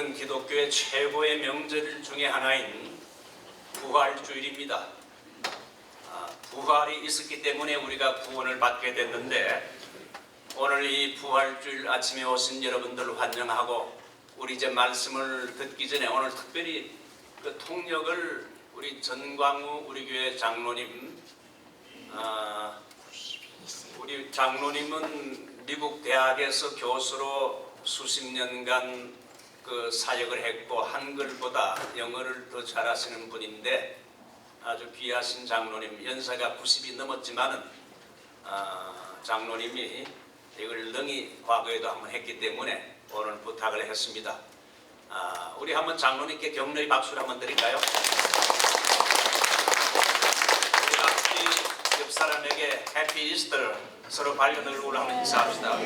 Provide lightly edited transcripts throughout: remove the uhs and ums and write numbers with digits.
오늘은 기독교의 최고의 명절 중에 하나인 부활주일입니다. 부활이 있었기 때문에 우리가 구원을 받게 됐는데, 오늘 이 부활주일 아침에 오신 여러분들을 환영하고, 우리 이제 말씀을 듣기 전에 오늘 특별히 그 통역을 우리 전광우 우리 교회 장로님, 우리 장로님은 미국 대학에서 교수로 수십 년간 그 사역을 했고 한글보다 영어를 더 잘하시는 분인데 아주 귀하신 장로님, 연세가 90이 넘었지만은 장로님이 이걸 능히 과거에도 한번 했기 때문에 오늘 부탁을 했습니다. 우리 한번 장로님께 격려의 박수를 한번 드릴까요? 우리 앞뒤 옆 사람에게 해피 이스터 서로 밝은 얼굴로 한번 인사합시다.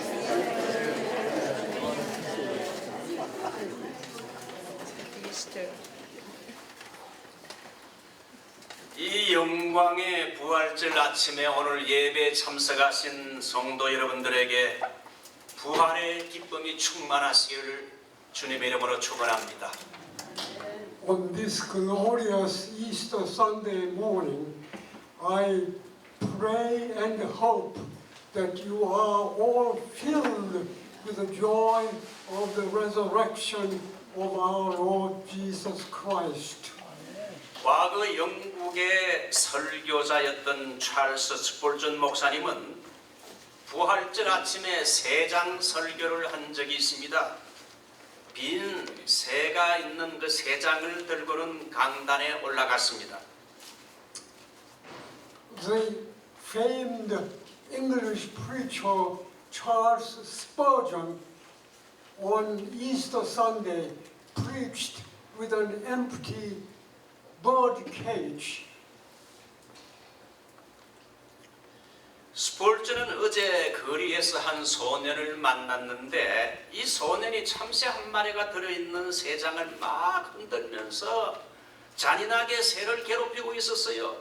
이 영광의 부활절 아침에 오늘 예배에 참석하신 성도 여러분들에게 부활의 기쁨이 충만하시기를 주님의 이름으로 축원합니다. On this glorious Easter Sunday morning, I pray and hope that you are all filled with the joy of the resurrection of our Lord Jesus Christ. 과거 영국의 설교자였던 찰스 스폴전 목사님은 부활절 아침에 3장 설교를 한 적이 있습니다. 빈 새가 있는 그 3장을 들고는 강단에 올라갔습니다. The famed English preacher Charles Spurgeon on Easter Sunday preached with an empty bird cage. 스폴전은 어제 거리에서 한 소년을 만났는데 이 소년이 참새 한 마리가 들어있는 3장을 막 흔들면서 잔인하게 새를 괴롭히고 있었어요.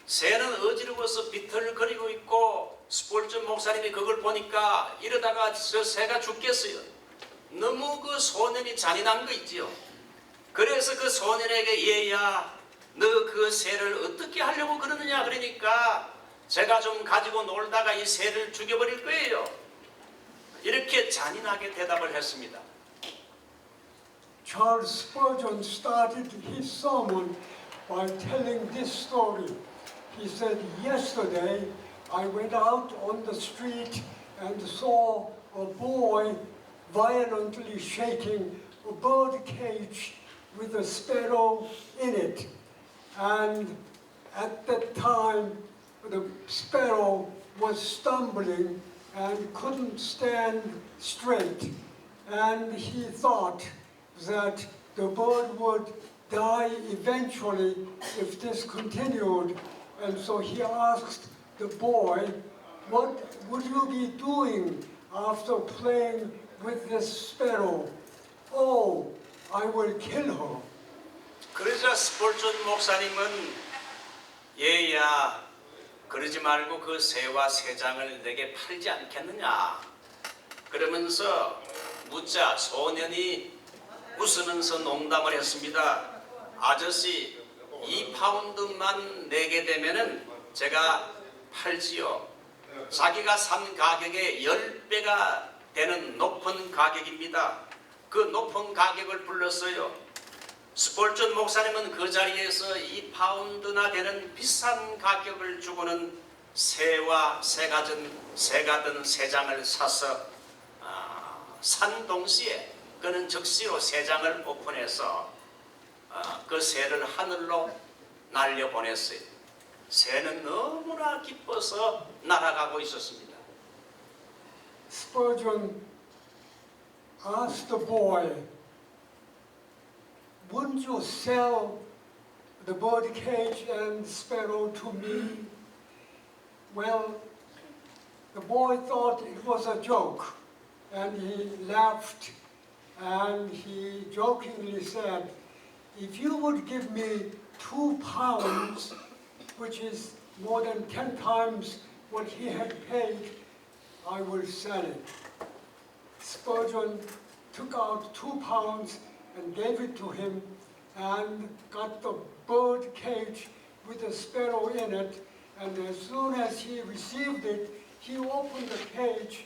새는 어지러워서 비틀거리고 있고 스폴전 목사님이 그걸 보니까 이러다가 저 새가 죽겠어요. 너무 그 소년이 잔인한 거 있지요. 그래서 그 소년에게 얘야, 너 그 새를 어떻게 하려고 그러느냐 그러니까 제가 좀 가지고 놀다가 이 새를 죽여버릴 거예요. 이렇게 잔인하게 대답을 했습니다. Charles Spurgeon started his sermon by telling this story. He said, yesterday I went out on the street and saw a boy violently shaking a bird cage with a sparrow in it. And at that time, the sparrow was stumbling and couldn't stand straight. And he thought that the bird would die eventually if this continued. And so he asked the boy, what would you be doing after playing with this sparrow? Oh, I will kill her. 그러자 스폴전 목사님은 얘야, 그러지 말고 그 새와 3장을 내게 팔지 않겠느냐 그러면서 묻자 소년이 웃으면서 농담을 했습니다. 아저씨 2파운드만 내게 되면은 제가 팔지요. 자기가 산 가격의 10배가 되는 높은 가격입니다. 그 높은 가격을 불렀어요. 스폴전 목사님은 그 자리에서 2파운드나 되는 비싼 가격을 주고는 새와 새가 든 3장을 사서 산 동시에 그는 즉시로 3장을 오픈해서 그 새를 하늘로 날려보냈어요. 새는 너무나 기뻐서 날아가고 있었습니다. Spurgeon asked the boy, wouldn't you sell the bird cage and sparrow to me? Well, the boy thought it was a joke, and he laughed, and he jokingly said, if you would give me 2 pounds, which is more than 10 times what he had paid, I will sell it. Spurgeon took out 2 pounds and gave it to him and got the bird cage with a sparrow in it. And as soon as he received it, he opened the cage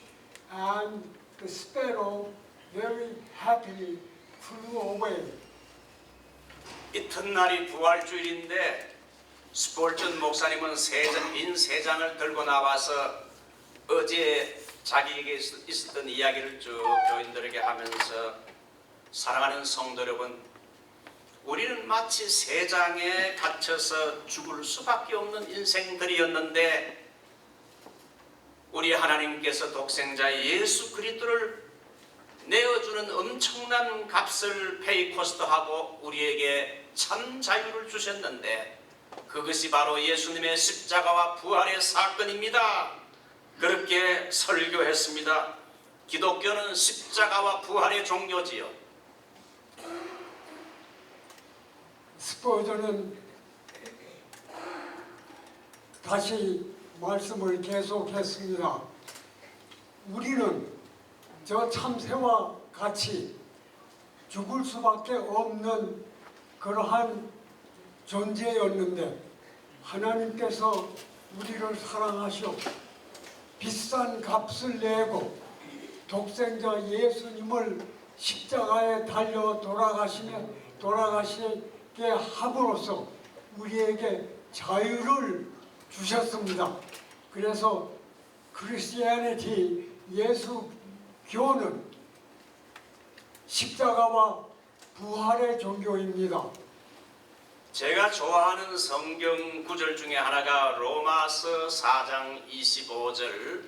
and the sparrow very happily flew away. 이튿날이 부활주일인데 스폴전 목사님은 빈 세 장을 들고 나와서 어제 자기에게 있었던 이야기를 쭉 교인들에게 하면서 사랑하는 성도 여러분, 우리는 마치 세 장에 갇혀서 죽을 수밖에 없는 인생들이었는데 우리 하나님께서 독생자 예수 그리스도를 내어주는 엄청난 값을 페이코스트하고 우리에게 참 자유를 주셨는데 그것이 바로 예수님의 십자가와 부활의 사건입니다. 그렇게 설교했습니다. 기독교는 십자가와 부활의 종교지요. 스포전은 다시 말씀을 계속했습니다. 우리는 저 참새와 같이 죽을 수밖에 없는 그러한 존재였는데 하나님께서 우리를 사랑하시어 비싼 값을 내고 독생자 예수님을 십자가에 달려 돌아가시게 함으로써 우리에게 자유를 주셨습니다. 그래서 크리스티애니티 예수교는 십자가와 부활의 종교입니다. 제가 좋아하는 성경 구절 중에 하나가 로마서 4장 25절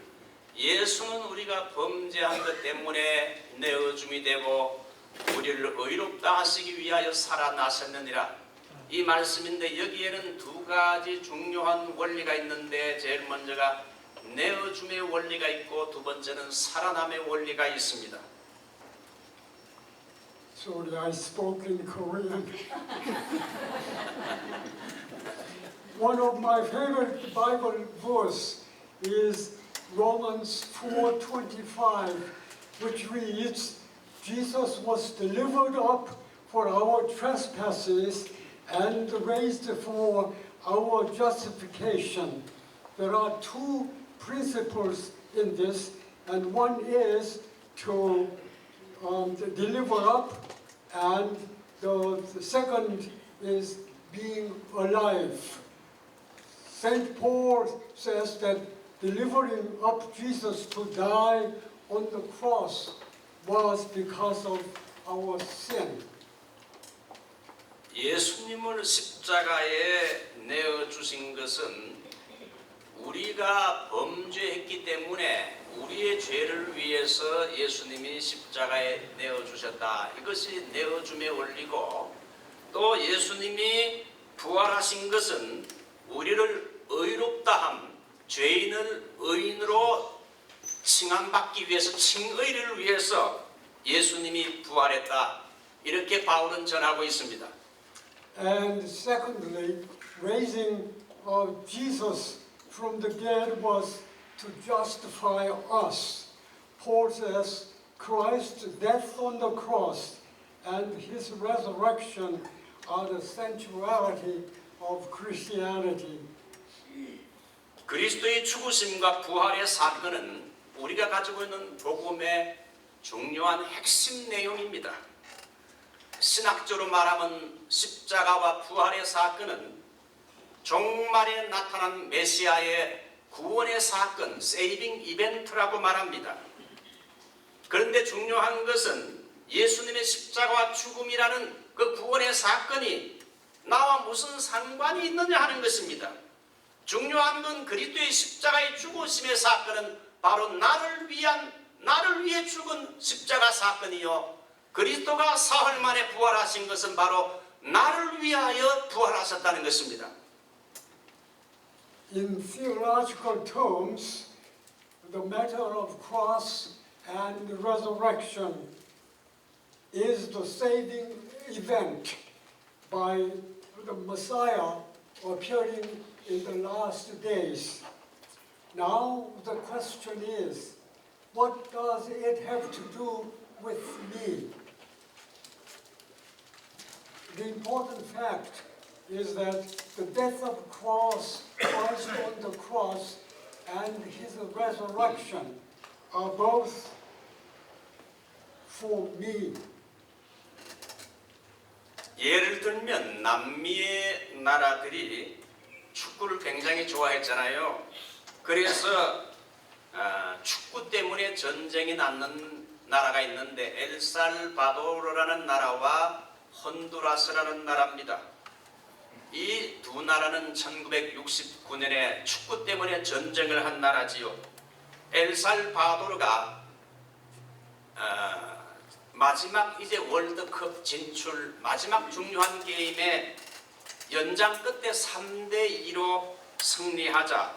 예수는 우리가 범죄한 것 때문에 내어줌이 되고 우리를 의롭다 하시기 위하여 살아나셨느니라. 이 말씀인데 여기에는 두 가지 중요한 원리가 있는데 제일 먼저가 내어줌의 원리가 있고 두 번째는 살아남의 원리가 있습니다. Sorry, I spoke in Korean. One of my favorite Bible verse is Romans 4:25, which reads, Jesus was delivered up for our trespasses and raised for our justification. There are two principles in this, and one is to deliver up, and the second is being alive. St. Paul says that delivering up Jesus to die on the cross was because of our sin. 예수님을 십자가에 내어주신 것은 우리가 범죄했기 때문에 우리의 죄를 위해서 예수님이 십자가에 내어주셨다. 이것이 내어줌의 원리고 또 예수님이 부활하신 것은 우리를 의롭다함, 죄인을 의인으로 칭함받기 위해서 칭의를 위해서 예수님이 부활했다. 이렇게 바울은 전하고 있습니다. And secondly, raising Jesus from the dead was to justify us. Paul says Christ's death on the cross and his resurrection are the centrality of Christianity. 그리스도의 죽으심과 부활의 사건은 우리가 가지고 있는 복음의 중요한 핵심 내용입니다. 신학적으로 말하면 십자가와 부활의 사건은 종말에 나타난 메시아의 구원의 사건, 세이빙 이벤트라고 말합니다. 그런데 중요한 것은 예수님의 십자가와 죽음이라는 그 구원의 사건이 나와 무슨 상관이 있느냐 하는 것입니다. 중요한 건 그리스도의 십자가의 죽으심의 사건은 바로 나를 위해 죽은 십자가 사건이요. 그리스도가 사흘 만에 부활하신 것은 바로 나를 위하여 부활하셨다는 것입니다. In theological terms, the matter of cross and resurrection is the saving event by the Messiah appearing in the last days. Now the question is, what does it have to do with me. The important fact is that the death of Christ on the cross and his resurrection are both for me. 예를 들면 남미의 나라들이 축구를 굉장히 좋아했잖아요. 그래서 축구 때문에 전쟁이 났는 나라가 있는데 엘살바도르라는 나라와 혼두라스라는 나라입니다. 이 두 나라는 1969년에 축구 때문에 전쟁을 한 나라지요. 엘살바도르가 마지막 이제 월드컵 진출 마지막 중요한 게임에 연장 끝에 3대2로 승리하자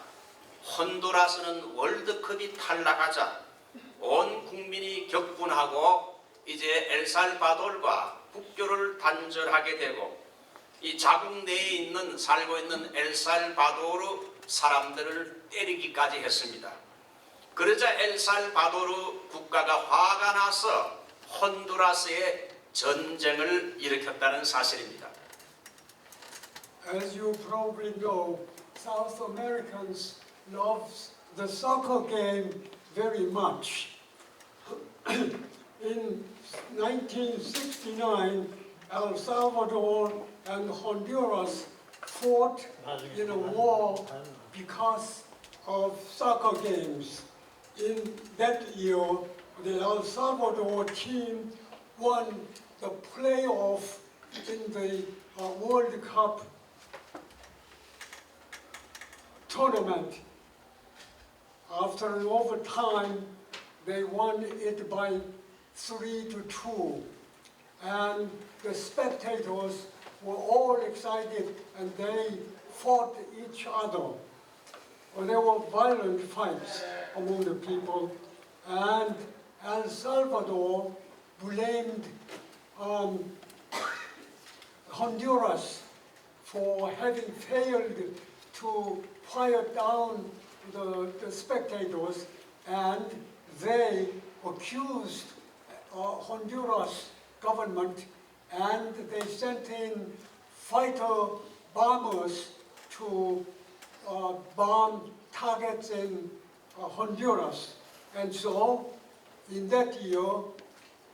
혼두라스는 월드컵이 탈락하자 온 국민이 격분하고 이제 엘살바도르가 국교를 단절하게 되고 이 자국 내에 살고 있는 엘살바도르 사람들을 때리기까지 했습니다. 그러자 엘살바도르 국가가 화가 나서 혼두라스에 전쟁을 일으켰다는 사실입니다. As you probably know, South Americans love the soccer game very much. In 1969, El Salvador and Honduras fought in a war because of soccer games. In that year, the El Salvador team won the playoff in the World Cup tournament. After an overtime, they won it by 3-2. And the spectators were all excited and they fought each other. There were violent fights among the people, and El Salvador blamed Honduras for having failed to quiet down the spectators, and they accused Honduras government, and they sent in fighter bombers to bomb targets in Honduras. And so, in that year,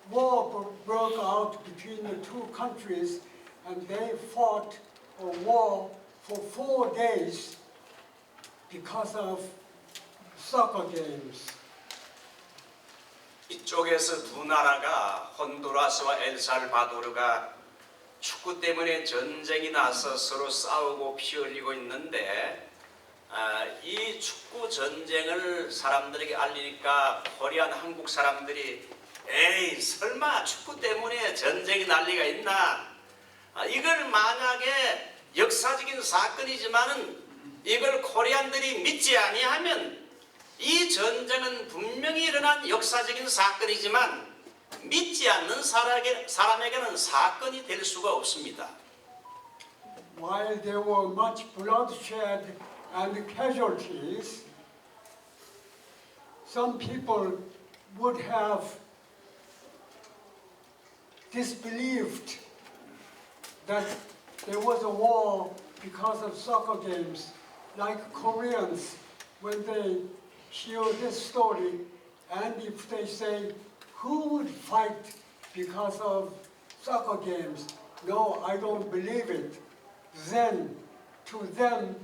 war broke out between the two countries, and they fought a war for 4 days because of soccer games. 이쪽에서 두 나라가 혼두라스와 엘살바도르가 축구 때문에 전쟁이 나서 서로 싸우고 피 흘리고 있는데 이 축구 전쟁을 사람들에게 알리니까 코리안 한국 사람들이 에이 설마 축구 때문에 전쟁이 날 리가 있나 이걸 만약에 역사적인 사건이지만은 이걸 코리안들이 믿지 아니하면 이 전쟁은 분명히 일어난 역사적인 사건이지만 믿지 않는 사람에게는 사건이 될 수가 없습니다. While there were much bloodshed and casualties, some people would have disbelieved that there was a war because of soccer games, like Koreans when they hear this story, and if they say, who would fight because of soccer games? No, I don't believe it. Then, to them,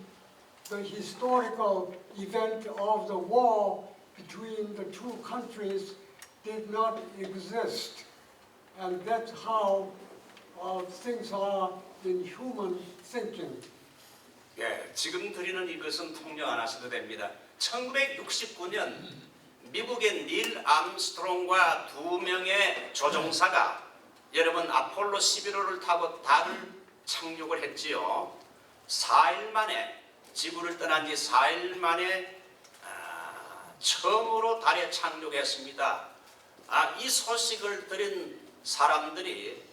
the historical event of the war between the two countries did not exist. And that's how things are in human thinking. 예, 지금 드리는 이것은 통역 안 하셔도 됩니다. 1969년 미국의 닐 암스트롱과 2명의 조종사가 여러분 아폴로 11호를 타고 달을 착륙을 했지요. 4일 만에 지구를 떠난 지 4일 만에 처음으로 달에 착륙했습니다. 이 소식을 들은 사람들이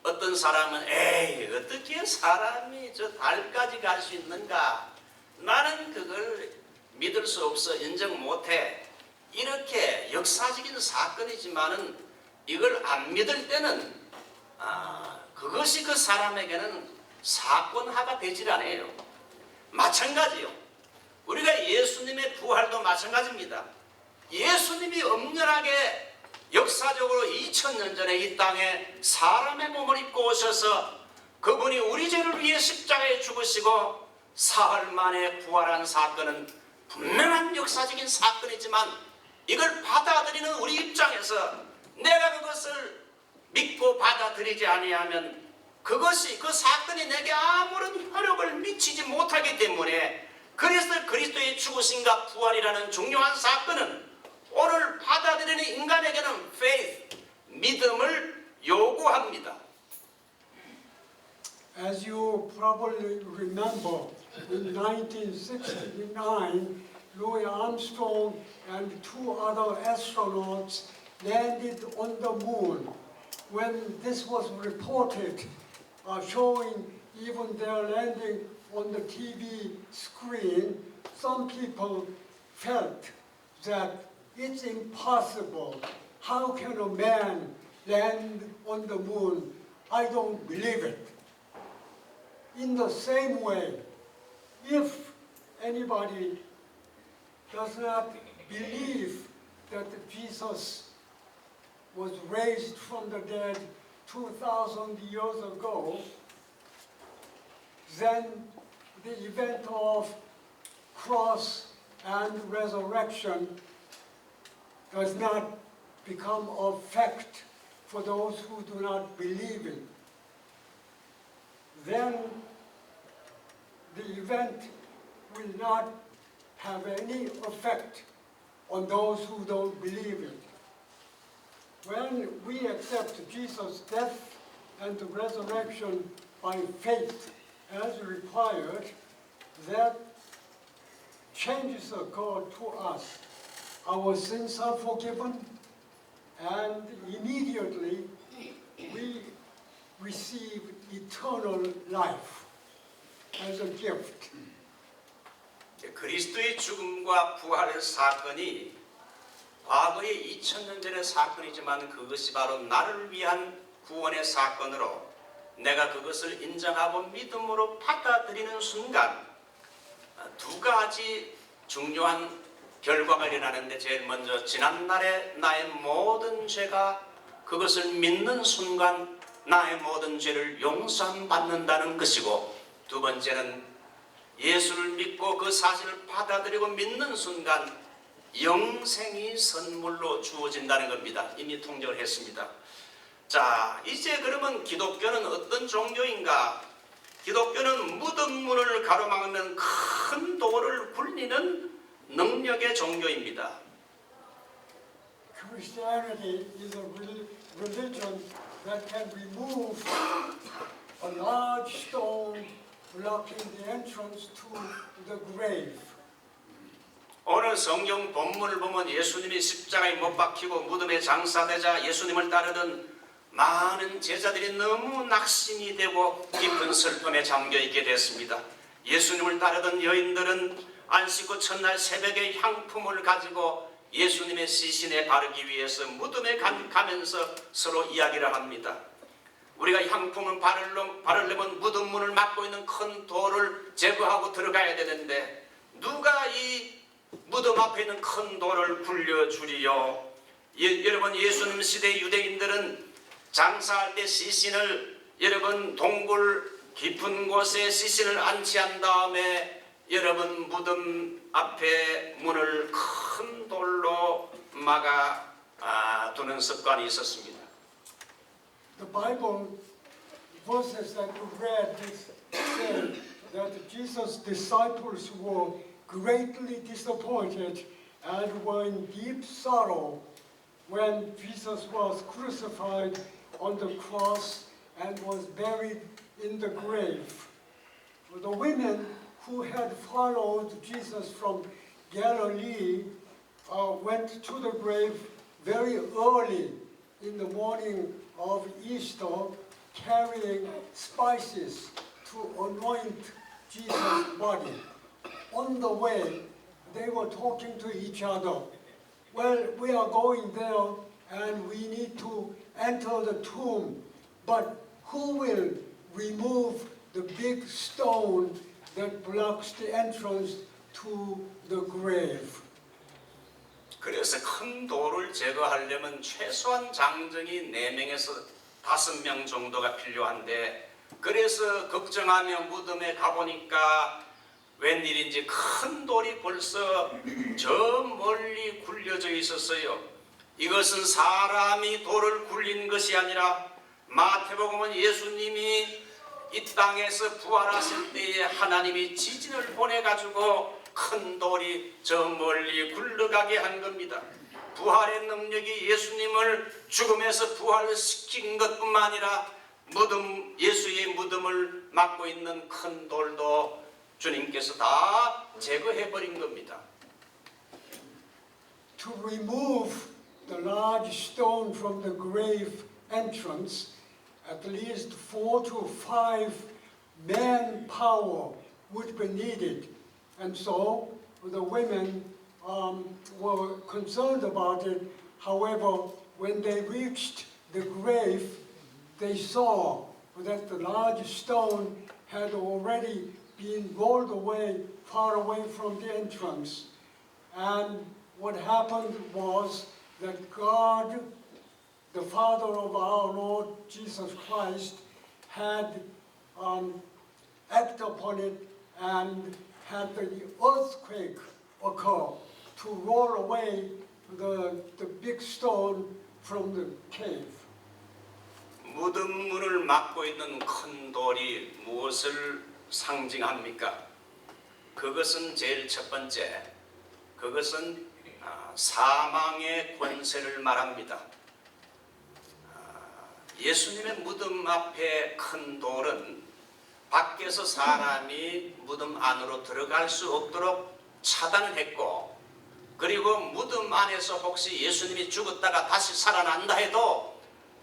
어떤 사람은 에이 어떻게 사람이 저 달까지 갈 수 있는가 나는 그걸 믿을 수 없어 인정 못해 이렇게 역사적인 사건이지만은 이걸 안 믿을 때는 그것이 그 사람에게는 사건화가 되질 않아요. 마찬가지요. 우리가 예수님의 부활도 마찬가지입니다. 예수님이 엄연하게 역사적으로 2000년 전에 이 땅에 사람의 몸을 입고 오셔서 그분이 우리 죄를 위해 십자가에 죽으시고 사흘 만에 부활한 사건은 분명한 역사적인 사건이지만 이걸 받아들이는 우리 입장에서 내가 그것을 믿고 받아들이지 아니하면 그것이 그 사건이 내게 아무런 효력을 미치지 못하기 때문에 그래서 그리스도의 죽으심과 부활이라는 중요한 사건은 오늘 받아들이는 인간에게는 faith, 믿음을 요구합니다. As you probably remember, in 1969, Louis Armstrong and 2 other astronauts landed on the moon. When this was reported, showing even their landing on the TV screen, some people felt that it's impossible. How can a man land on the moon? I don't believe it. In the same way, if anybody does not believe that Jesus was raised from the dead 2,000 years ago, then the event of cross and resurrection does not become a fact for those who do not believe it. Then the event will not have any effect on those who don't believe it. When we accept Jesus' death and resurrection by faith as required, that changes occur to us. Our sins are forgiven, and immediately we receive eternal life as a gift. 그리스도의 죽음과 부활의 사건이 과거의 2000년 전의 사건이지만 그것이 바로 나를 위한 구원의 사건으로 내가 그것을 인정하고 믿음으로 받아들이는 순간 두 가지 중요한 결과가 일어나는데 제일 먼저 지난날에 나의 모든 죄가 그것을 믿는 순간 나의 모든 죄를 용서받는다는 것이고 두 번째는 예수를 믿고 그 사실을 받아들이고 믿는 순간 영생이 선물로 주어진다는 겁니다. 이미 통역을 했습니다. 자, 이제 그러면 기독교는 어떤 종교인가? 기독교는 무덤 문을 가로막는 큰 돌을 굴리는 능력의 종교입니다. Christianity is a religion that can remove a large stone blocking the entrance to the grave. 오늘 성경 본문을 보면 예수님이 십자가에 못 박히고 무덤에 장사되자 예수님을 따르던 많은 제자들이 너무 낙심이 되고 깊은 슬픔에 잠겨있게 됐습니다. 예수님을 따르던 여인들은 안식 후 첫날 새벽에 향품을 가지고 예수님의 시신에 바르기 위해서 무덤에 가면서 서로 이야기를 합니다. 우리가 향품을 바르려면 무덤 문을 막고 있는 큰 돌을 제거하고 들어가야 되는데 누가 이 무덤 앞에 있는 큰 돌을 굴려주리요? 여러분, 예수님 시대 유대인들은 장사할 때 시신을 여러분 동굴 깊은 곳에 시신을 안치한 다음에 여러분 무덤 앞에 문을 큰 돌로 막아 두는 습관이 있었습니다. The Bible verses that you read say that Jesus' disciples were greatly disappointed and were in deep sorrow when Jesus was crucified on the cross and was buried in the grave. The women who had followed Jesus from Galilee went to the grave very early in the morning of Easter, carrying spices to anoint Jesus' body. On the way, they were talking to each other. well, we are going there and we need to enter the tomb, but who will remove the big stone that blocks the entrance to the grave? 그래서 큰 돌을 제거하려면 최소한 장정이 4명에서 5명 정도가 필요한데, 그래서 걱정하며 무덤에 가보니까 웬일인지 큰 돌이 벌써 저 멀리 굴려져 있었어요. 이것은 사람이 돌을 굴린 것이 아니라 마태복음은 예수님이 이 땅에서 부활하실 때에 하나님이 지진을 보내가지고 큰 돌이 저 멀리 굴러가게 한 겁니다. 부활의 능력이 예수님을 죽음에서 부활시킨 것뿐만 아니라 예수의 무덤을 막고 있는 큰 돌도 주님께서 다 제거해버린 겁니다. To remove the large stone from the grave entrance, at least 4 to 5 manpower would be needed. And so the women were concerned about it. However, when they reached the grave, they saw that the large stone had already been rolled away, far away from the entrance. And what happened was that God, the Father of our Lord Jesus Christ, had acted upon it and had the earthquake occur to roll away the big stone from the cave. 무덤 문을 막고 있는 큰 돌이 무엇을 상징합니까? 그것은 제일 첫 번째, 그것은 사망의 권세를 말합니다. 예수님의 무덤 앞에 큰 돌은 밖에서 사람이 무덤 안으로 들어갈 수 없도록 차단을 했고, 그리고 무덤 안에서 혹시 예수님이 죽었다가 다시 살아난다 해도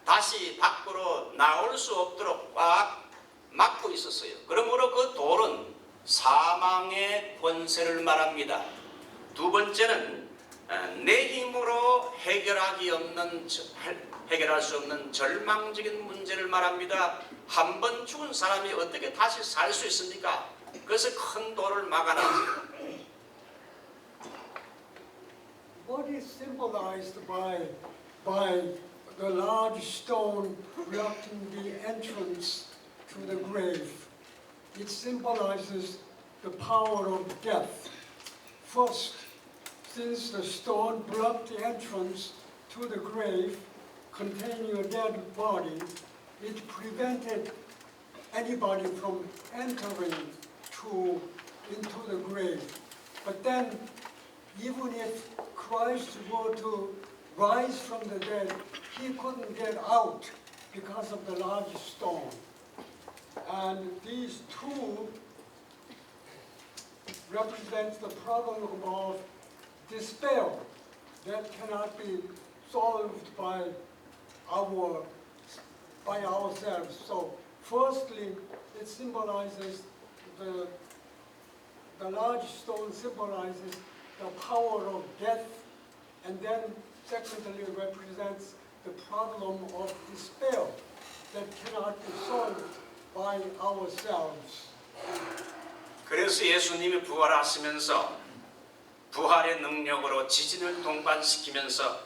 다시 밖으로 나올 수 없도록 꽉 막고 있었어요. 그러므로 그 돌은 사망의 권세를 말합니다. 두 번째는 내 힘으로 해결할 수 없는 절망적인 문제를 말합니다. 한 번 죽은 사람이 어떻게 다시 살 수 있습니까? 그래서 큰 돌을 막아놨어요. What is symbolized by the large stone blocking the entrance to the grave? It symbolizes the power of death. First, since the stone blocked the entrance to the grave containing a dead body, it prevented anybody from entering into the grave. But then, even if Christ were to rise from the dead, he couldn't get out because of the large stone. And these two represent the problem of despair that cannot be solved by ourselves. So, firstly, it symbolizes the large stone symbolizes the power of death, and then secondly, it represents the problem of despair that cannot be solved by ourselves. 그래서 예수님이 부활하시면서 부활의 능력으로 지진을 동반시키면서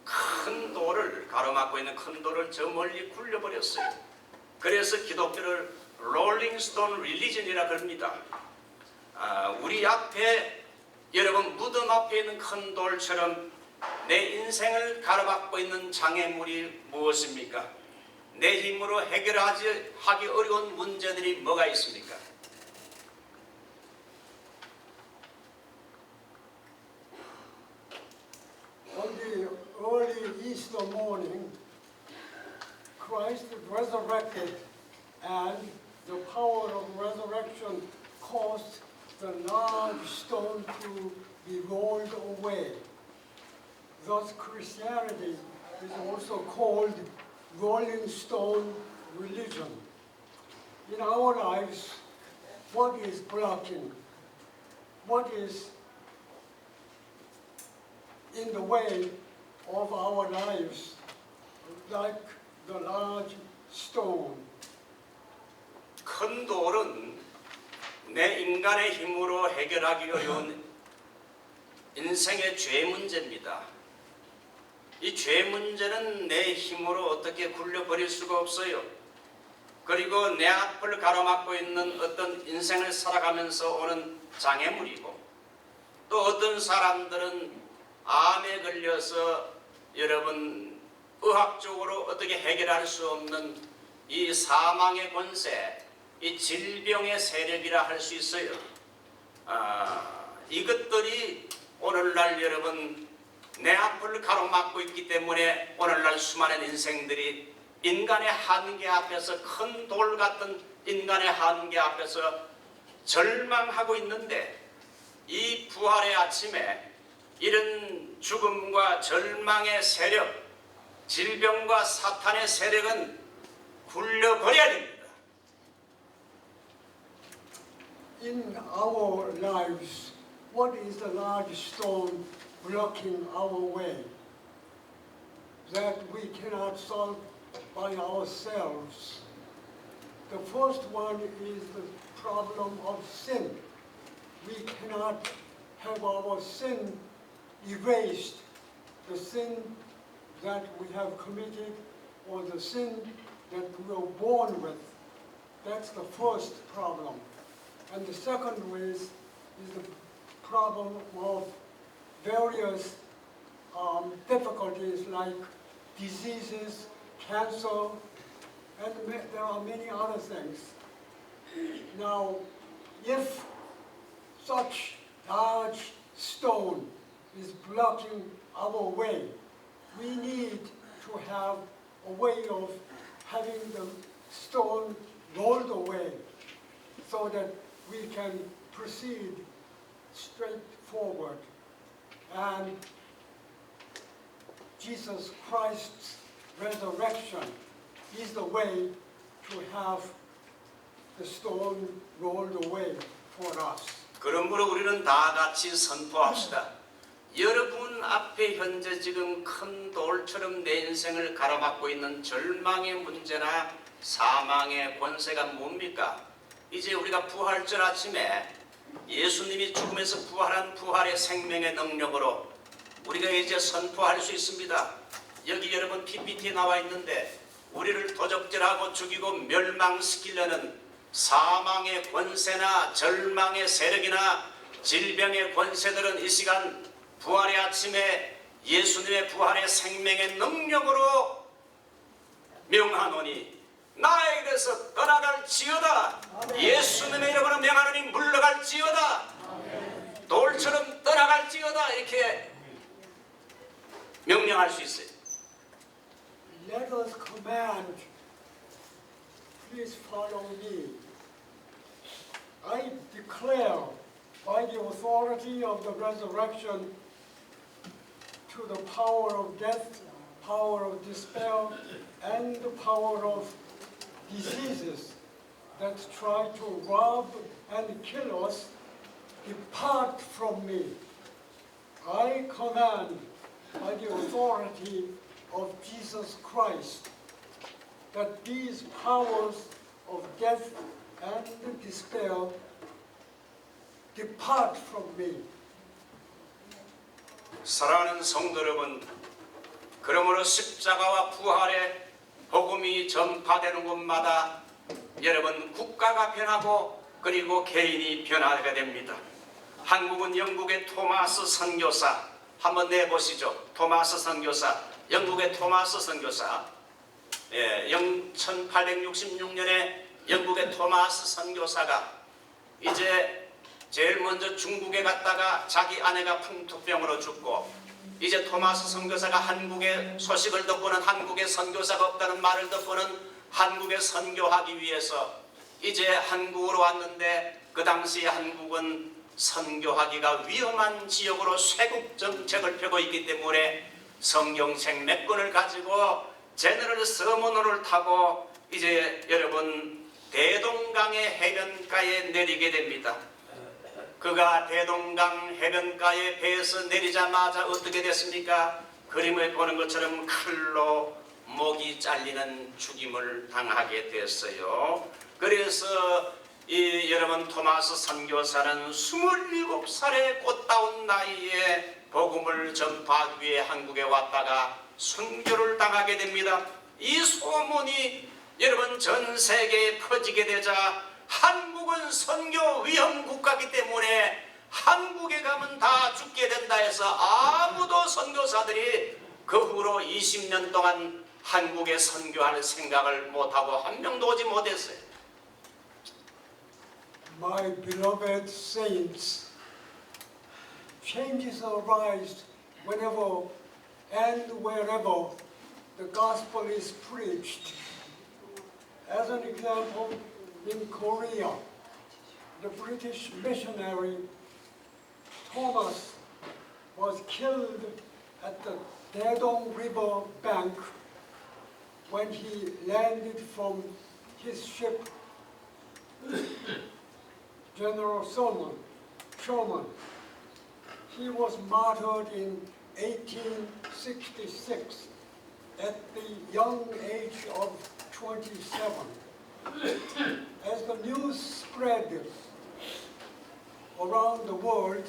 큰 돌을 가로막고 있는 큰 돌을 저 멀리 굴려버렸어요. 그래서 기독교를 롤링스톤 릴리전이라 그럽니다. 우리 앞에 여러분 무덤 앞에 있는 큰 돌처럼 내 인생을 가로막고 있는 장애물이 무엇입니까? 내 힘으로 하기 어려운 문제들이 뭐가 있습니까? On the early Easter morning, Christ resurrected, and the power of resurrection caused the large stone to be rolled away. Thus, Christianity is also called rolling stone religion. In our lives, what is blocking? What is in the way of our lives, like the large stone. 큰 돌은 내 인간의 힘으로 해결하기 어려운 인생의 죄 문제입니다. 이 죄 문제는 내 힘으로 어떻게 굴려버릴 수가 없어요. 그리고 내 앞을 가로막고 있는 어떤 인생을 살아가면서 오는 장애물이고, 또 어떤 사람들은 암에 걸려서 여러분 의학적으로 어떻게 해결할 수 없는 이 사망의 권세, 이 질병의 세력이라 할 수 있어요. 이것들이 오늘날 여러분 내 앞을 가로막고 있기 때문에 오늘날 수많은 인생들이 인간의 한계 앞에서, 큰 돌 같은 인간의 한계 앞에서 절망하고 있는데, 이 부활의 아침에 이런 죽음과 절망의 세력, 질병과 사탄의 세력은 굴려버려야 됩니다. In our lives, what is the large stone blocking our way that we cannot solve by ourselves? The first one is the problem of sin. We cannot have our sin erased, the sin that we have committed or the sin that we were born with. That's the first problem. And the second is the problem of various difficulties like diseases, cancer, and there are many other things. Now, if such large stone is blocking our way, we need to have a way of having the stone rolled away so that we can proceed straight forward. And Jesus Christ's resurrection is the way to have the stone rolled away for us. 그러므로 우리는 다 같이 선포합시다. 여러분 앞에 현재 지금 큰 돌처럼 내 인생을 가로막고 있는 절망의 문제나 사망의 권세가 뭡니까? 이제 우리가 부활절 아침에 예수님이 죽음에서 부활한 부활의 생명의 능력으로 우리가 이제 선포할 수 있습니다. 여기 여러분 PPT에 나와 있는데, 우리를 도적질하고 죽이고 멸망시키려는 사망의 권세나 절망의 세력이나 질병의 권세들은 이 시간 부활의 아침에 예수님의 부활의 생명의 능력으로 명하노니 나에게서 떠나갈지어다. 예수님의 이름으로 명하노니 물러갈지어다. 돌처럼 떠나갈지어다. 이렇게 명령할 수 있어요. Let us command. Please follow me. I declare by the authority of the resurrection to the power of death, power of despair, and the power of diseases that try to rob and kill us, depart from me. I command by the authority of Jesus Christ that these powers of death and despair depart from me. 사랑하는 성도 여러분, 그러므로 십자가와 부활의 복음이 전파되는 곳마다 여러분 국가가 변하고 그리고 개인이 변하게 됩니다. 한국은 영국의 토마스 선교사 한번 내보시죠. 토마스 선교사, 영국의 토마스 선교사. 1866년에 영국의 토마스 선교사가 이제 제일 먼저 중국에 갔다가 자기 아내가 풍토병으로 죽고, 이제 토마스 선교사가 한국의 소식을 듣고는, 한국에 선교사가 없다는 말을 듣고는 한국에 선교하기 위해서 이제 한국으로 왔는데, 그 당시 한국은 선교하기가 위험한 지역으로 쇄국 정책을 펴고 있기 때문에 성경책 몇 권을 가지고 제너럴 서머너를 타고 이제 여러분 대동강의 해변가에 내리게 됩니다. 그가 대동강 해변가에 배에서 내리자마자 어떻게 됐습니까? 그림을 보는 것처럼 칼로 목이 잘리는 죽임을 당하게 됐어요. 그래서 여러분 토마스 선교사는 27살의 꽃다운 나이에 복음을 전파하기 위해 한국에 왔다가 순교를 당하게 됩니다. 이 소문이 여러분 전 세계에 퍼지게 되자 한국은 선교 위험 국가이기 때문에 한국에 가면 다 죽게 된다 해서 아무도 선교사들이 그 후로 20년 동안 한국에 선교할 생각을 못하고 한 명도 오지 못했어요. My beloved saints, changes arise whenever and wherever the gospel is preached. As an example, in Korea, the British missionary Thomas was killed at the Daedong River bank when he landed from his ship, General Sherman. He was martyred in 1866 at the young age of 27. As the news spread around the world,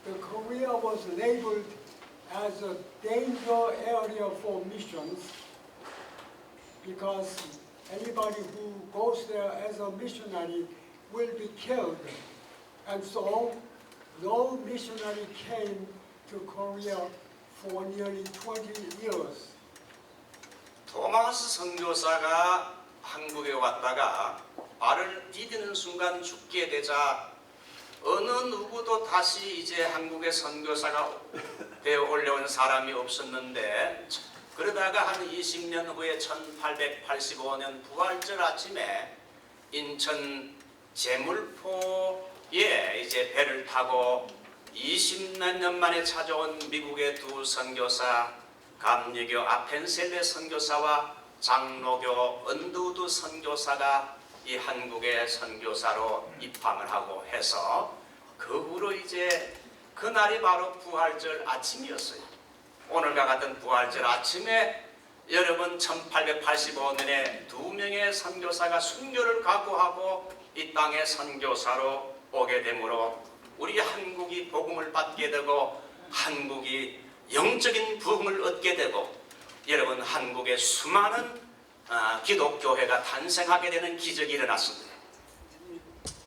the Korea was labeled as a danger area for missions because anybody who goes there as a missionary will be killed. And so no missionary came to Korea for nearly 20 years. 토마스 선교사가 한국에 왔다가 발을 디디는 순간 죽게 되자 어느 누구도 다시 이제 한국의 선교사가 되어 올려온 사람이 없었는데, 그러다가 한 20년 후에 1885년 부활절 아침에 인천 제물포에 이제 배를 타고 20몇 년 만에 찾아온 미국의 두 선교사, 감리교 아펜셀레 선교사와 장로교 언두두 선교사가 이 한국의 선교사로 입항을 하고 해서 그 후로 이제 그날이 바로 부활절 아침이었어요. 오늘과 같은 부활절 아침에 여러분 1885년에 2명의 선교사가 순교를 각오하고 이 땅에 선교사로 오게 되므로 우리 한국이 복음을 받게 되고 한국이 영적인 부흥을 얻게 되고 여러분 한국에 수많은 기독교회가 탄생하게 되는 기적이 일어났습니다.